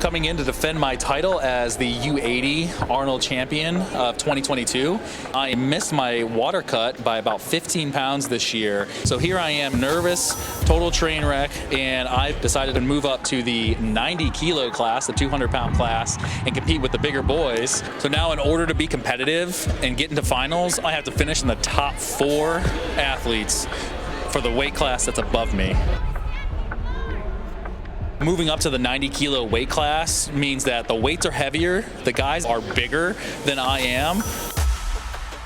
coming in to defend my title as the U80 Arnold champion of 2022. I missed my water cut by about 15 pounds this year. So here I am, nervous, total train wreck, and I've decided to move up to the 90 kilo class, the 200-pound class, and compete with the bigger boys. So now in order to be competitive and get into finals, I have to finish in the top 4 athletes for the weight class that's above me. Moving up to the 90 kilo weight class means that the weights are heavier, the guys are bigger than I am.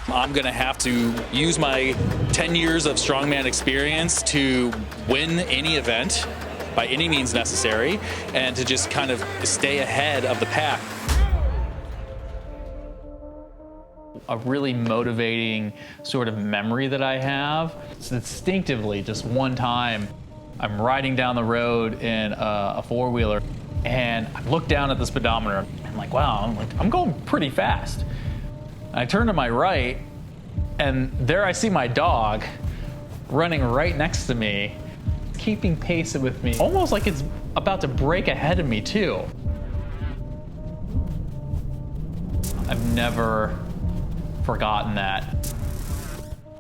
I'm gonna have to use my 10 years of strongman experience to win any event by any means necessary and to just kind of stay ahead of the pack. A really motivating sort of memory that I have. It's instinctively, just one time, I'm riding down the road in a four-wheeler, and I look down at the speedometer. I'm like, wow, I'm going pretty fast. I turn to my right, and there I see my dog running right next to me, keeping pace with me, almost like it's about to break ahead of me too. I've never forgotten that.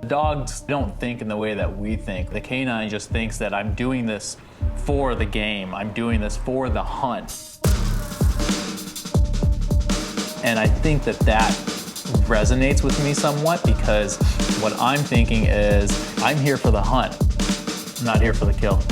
Dogs don't think in the way that we think. The canine just thinks that I'm doing this for the game. I'm doing this for the hunt. And I think that resonates with me somewhat, because what I'm thinking is I'm here for the hunt. I'm not here for the kill.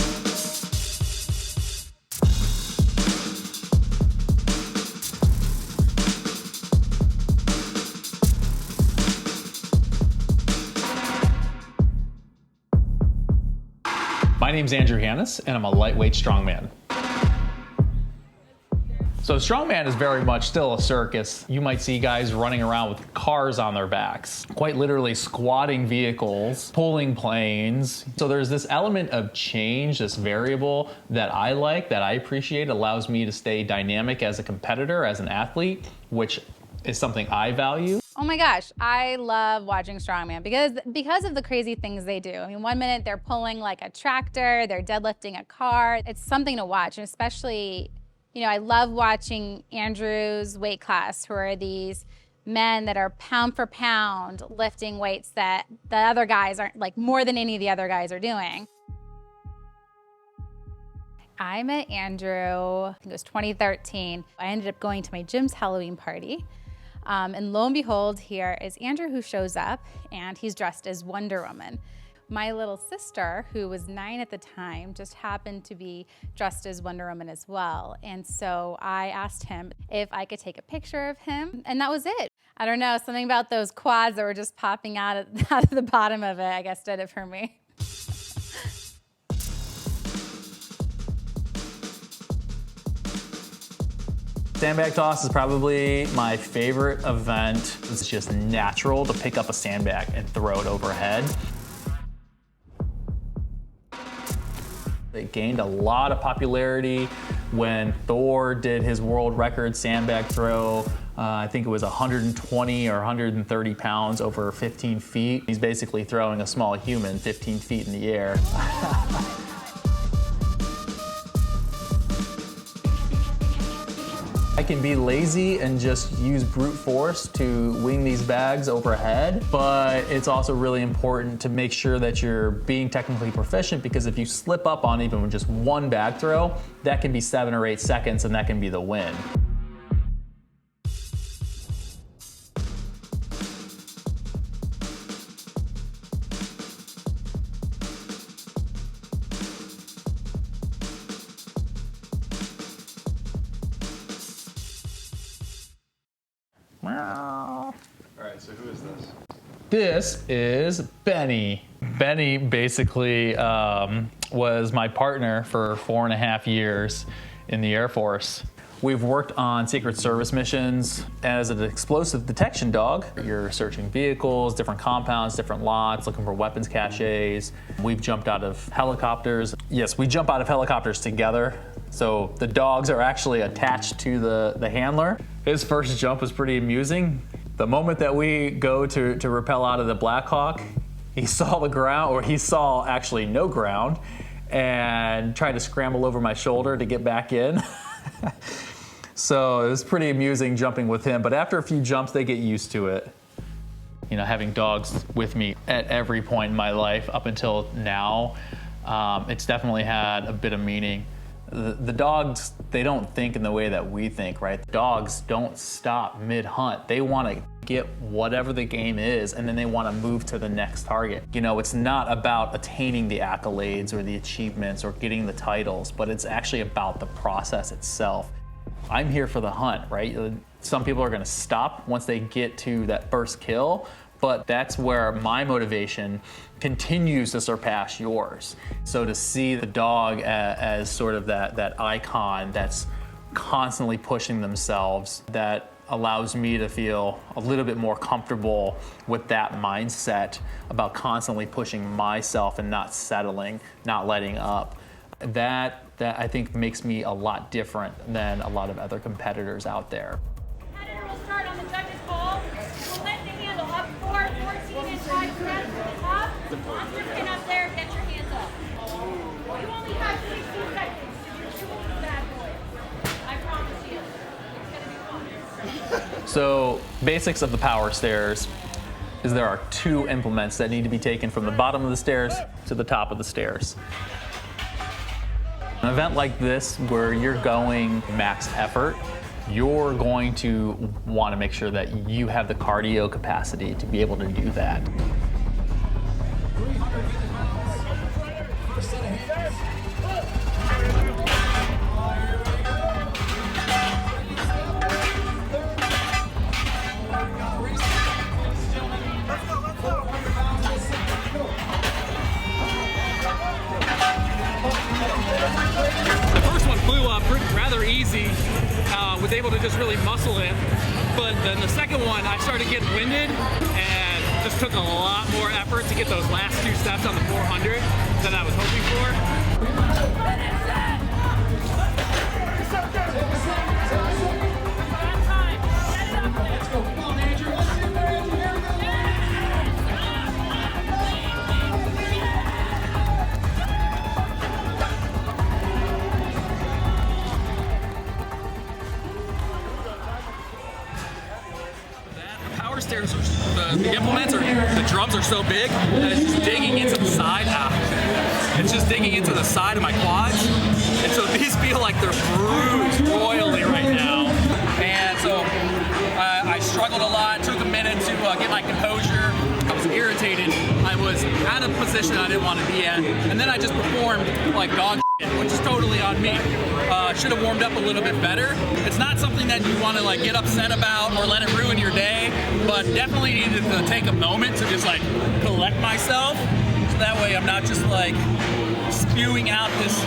My name's Andrew Hanus, and I'm a lightweight strongman. So strongman is very much still a circus. You might see guys running around with cars on their backs, quite literally squatting vehicles, pulling planes. So there's this element of change, this variable that I like, that I appreciate, allows me to stay dynamic as a competitor, as an athlete, which is something I value. Oh my gosh, I love watching strongman because of the crazy things they do. I mean, one minute they're pulling like a tractor, they're deadlifting a car. It's something to watch, and especially, you know, I love watching Andrew's weight class, who are these men that are pound for pound lifting weights that the other guys aren't, like more than any of the other guys are doing. I met Andrew, I think it was 2013. I ended up going to my gym's Halloween party. And lo and behold, here is Andrew, who shows up, and he's dressed as Wonder Woman. My little sister, who was 9 at the time, just happened to be dressed as Wonder Woman as well. And so I asked him if I could take a picture of him, and that was it. I don't know, something about those quads that were just popping out of the bottom of it, I guess, did it for me. Sandbag toss is probably my favorite event. It's just natural to pick up a sandbag and throw it overhead. It gained a lot of popularity when Thor did his world record sandbag throw. I think it was 120 or 130 pounds over 15 feet. He's basically throwing a small human 15 feet in the air. I can be lazy and just use brute force to wing these bags overhead, but it's also really important to make sure that you're being technically proficient, because if you slip up on even just one bag throw, that can be 7 or 8 seconds, and that can be the win. All right, so who is this? This is Beni. Beni basically was my partner for 4.5 years in the Air Force. We've worked on Secret Service missions as an explosive detection dog. You're searching vehicles, different compounds, different lots, looking for weapons caches. We've jumped out of helicopters. Yes, we jump out of helicopters together. So the dogs are actually attached to the handler. His first jump was pretty amusing. The moment that we go to rappel out of the Black Hawk, he saw the ground, or he saw actually no ground, and tried to scramble over my shoulder to get back in. So it was pretty amusing jumping with him, but after a few jumps, they get used to it. You know, having dogs with me at every point in my life up until now, it's definitely had a bit of meaning. The dogs, they don't think in the way that we think, right? Dogs don't stop mid-hunt. They want to get whatever the game is, and then they want to move to the next target. You know, it's not about attaining the accolades or the achievements or getting the titles, but it's actually about the process itself. I'm here for the hunt, right? Some people are going to stop once they get to that first kill, but that's where my motivation continues to surpass yours. So to see the dog as sort of that icon that's constantly pushing themselves, that allows me to feel a little bit more comfortable with that mindset about constantly pushing myself and not settling, not letting up. That I think makes me a lot different than a lot of other competitors out there. Competitor will start on the judge's ball. We'll let the handle up 14 and 5 threads to the top. Launch your pin up there, get your hands up. You only have 60 seconds to do 2 of the bad boys. I promise you. It's gonna be fun. So basics of the power stairs is there are 2 implements that need to be taken from the bottom of the stairs to the top of the stairs. An event like this where you're going max effort, you're going to want to make sure that you have the cardio capacity to be able to do that. The first one flew up rather easy, was able to just really muscle it. But then the second one, I started getting winded and just took a lot more effort to get those last 2 steps on the 400 than I was hoping for. Stairs, the implements are, the drums are so big that it's just digging into the side. It's just digging into the side of my quads, and so these feel like they're bruised royally right now. And so I struggled a lot. Took a minute to get my composure. I was irritated. I was out of position I didn't want to be at, and then I just performed like dog shit, which is totally on me. Should have warmed up a little bit better. It's not something that you want to like get upset about or let it ruin your day, but definitely needed to take a moment to just like collect myself, so that way I'm not just like spewing out this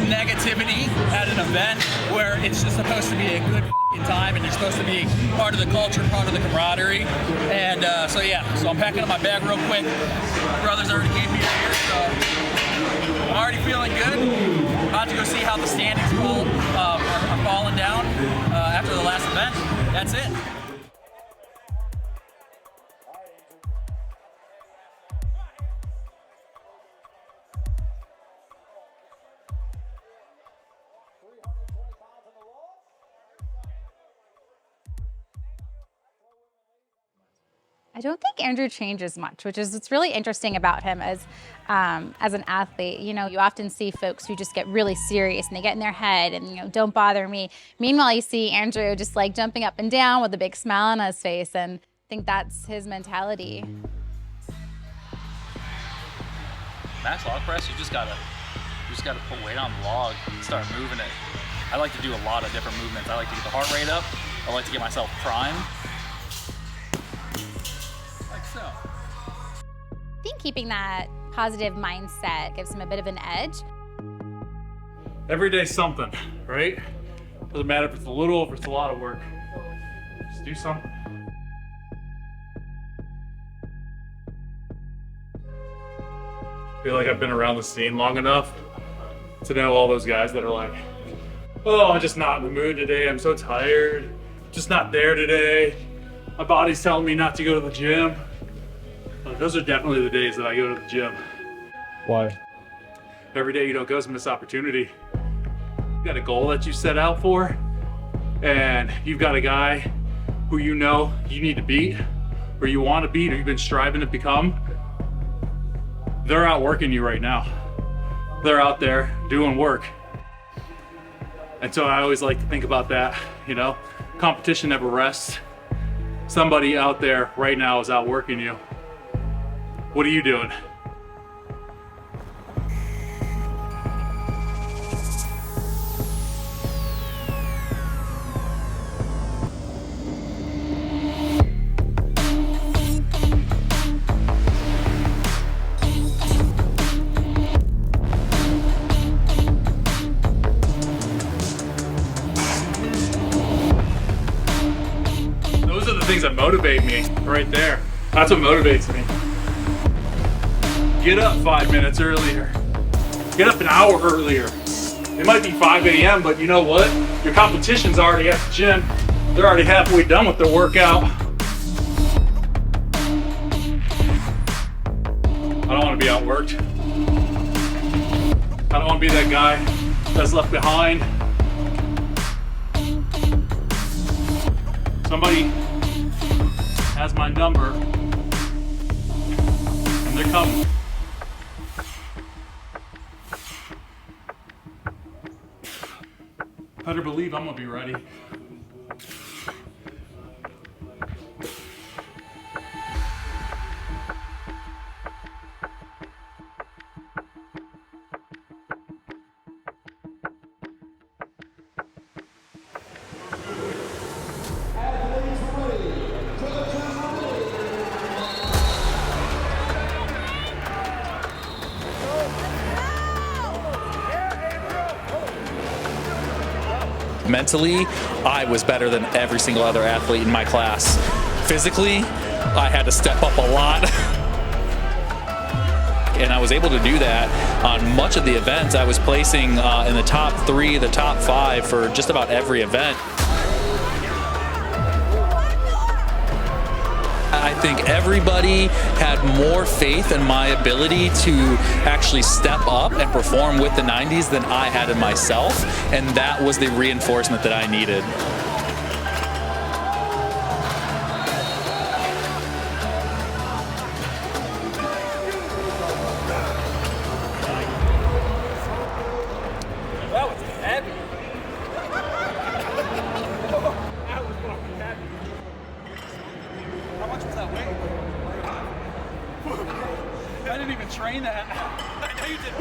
negativity at an event where it's just supposed to be a good time and you're supposed to be part of the culture, part of the camaraderie. And so I'm packing up my bag real quick. Brothers already gave me a beer, so I'm already feeling good. About to go see how the standings are falling down after the last event. That's it. I don't think Andrew changes much, which is what's really interesting about him as an athlete. You know, you often see folks who just get really serious and they get in their head and, you know, don't bother me. Meanwhile, you see Andrew just like jumping up and down with a big smile on his face, and I think that's his mentality. Max log press, you just gotta put weight on the log and start moving it. I like to do a lot of different movements. I like to get the heart rate up. I like to get myself primed. So. I think keeping that positive mindset gives him a bit of an edge. Every day's something, right? Doesn't matter if it's a little or if it's a lot of work. Just do something. I feel like I've been around the scene long enough to know all those guys that are like, oh, I'm just not in the mood today. I'm so tired. Just not there today. My body's telling me not to go to the gym. Those are definitely the days that I go to the gym. Why? Every day you don't go is a missed opportunity. You got a goal that you set out for, and you've got a guy who you know you need to beat, or you want to beat, or you've been striving to become, they're outworking you right now. They're out there doing work. And so I always like to think about that, you know, competition never rests. Somebody out there right now is outworking you. What are you doing? Those are the things that motivate me right there. That's what motivates me. Get up 5 minutes earlier. Get up an hour earlier. It might be 5 a.m., but you know what? Your competition's already at the gym. They're already halfway done with their workout. I don't want to be outworked. I don't want to be that guy that's left behind. Somebody has my number, and they're coming. Better believe I'm gonna be ready. Mentally, I was better than every single other athlete in my class. Physically, I had to step up a lot. And I was able to do that on much of the events. I was placing in the top 3, the top 5 for just about every event. I think everybody had more faith in my ability to actually step up and perform with the 90s than I had in myself, and that was the reinforcement that I needed. That was heavy. That was fucking heavy. How much was that weight? I didn't even train that. I know you did.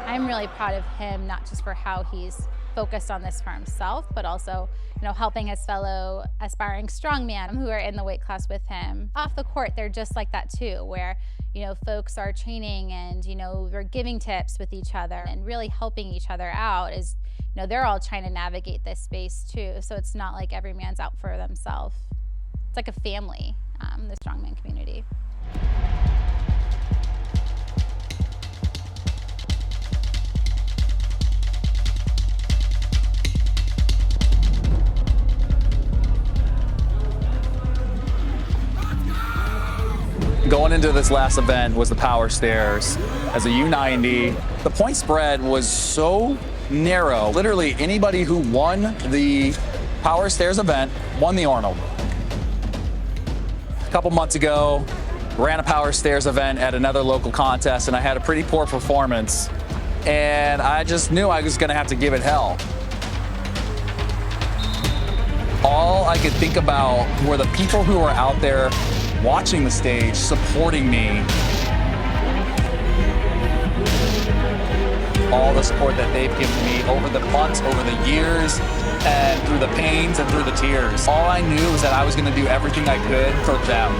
I'm really proud of him, not just for how he's focused on this for himself, but also, you know, helping his fellow aspiring strongman who are in the weight class with him. Off the court, they're just like that too, where, you know, folks are training and, you know, we're giving tips with each other and really helping each other out. Is, you know, they're all trying to navigate this space too. So it's not like every man's out for themselves. It's like a family, the strongman community. Going into this last event was the power stairs. As a U90, the point spread was so narrow. Literally anybody who won the power stairs event won the Arnold. A couple months ago, ran a power stairs event at another local contest, and I had a pretty poor performance. And I just knew I was gonna have to give it hell. All I could think about were the people who were out there watching the stage, supporting me. All the support that they've given me over the months, over the years, and through the pains and through the tears. All I knew was that I was gonna do everything I could for them.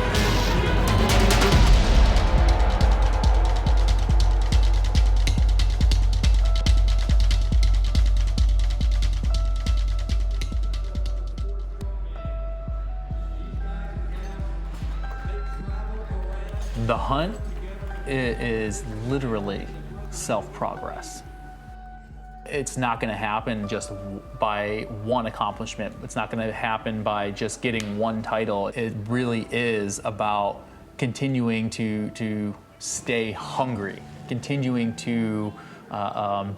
The hunt is literally self-progress. It's not going to happen just by one accomplishment. It's not going to happen by just getting one title. It really is about continuing to stay hungry, continuing to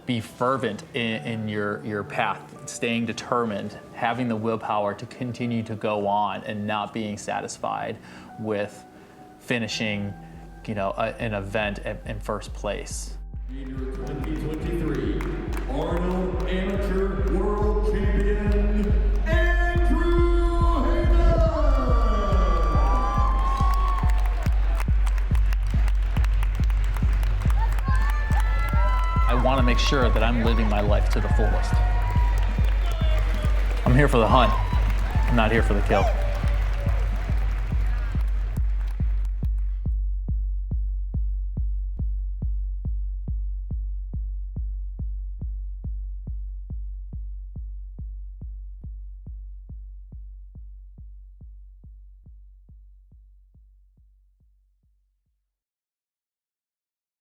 be fervent in your path, staying determined, having the willpower to continue to go on and not being satisfied with finishing, an event in first place. In your 2023 Arnold Amateur World Champion, Andrew Hanus. I want to make sure that I'm living my life to the fullest. I'm here for the hunt. I'm not here for the kill.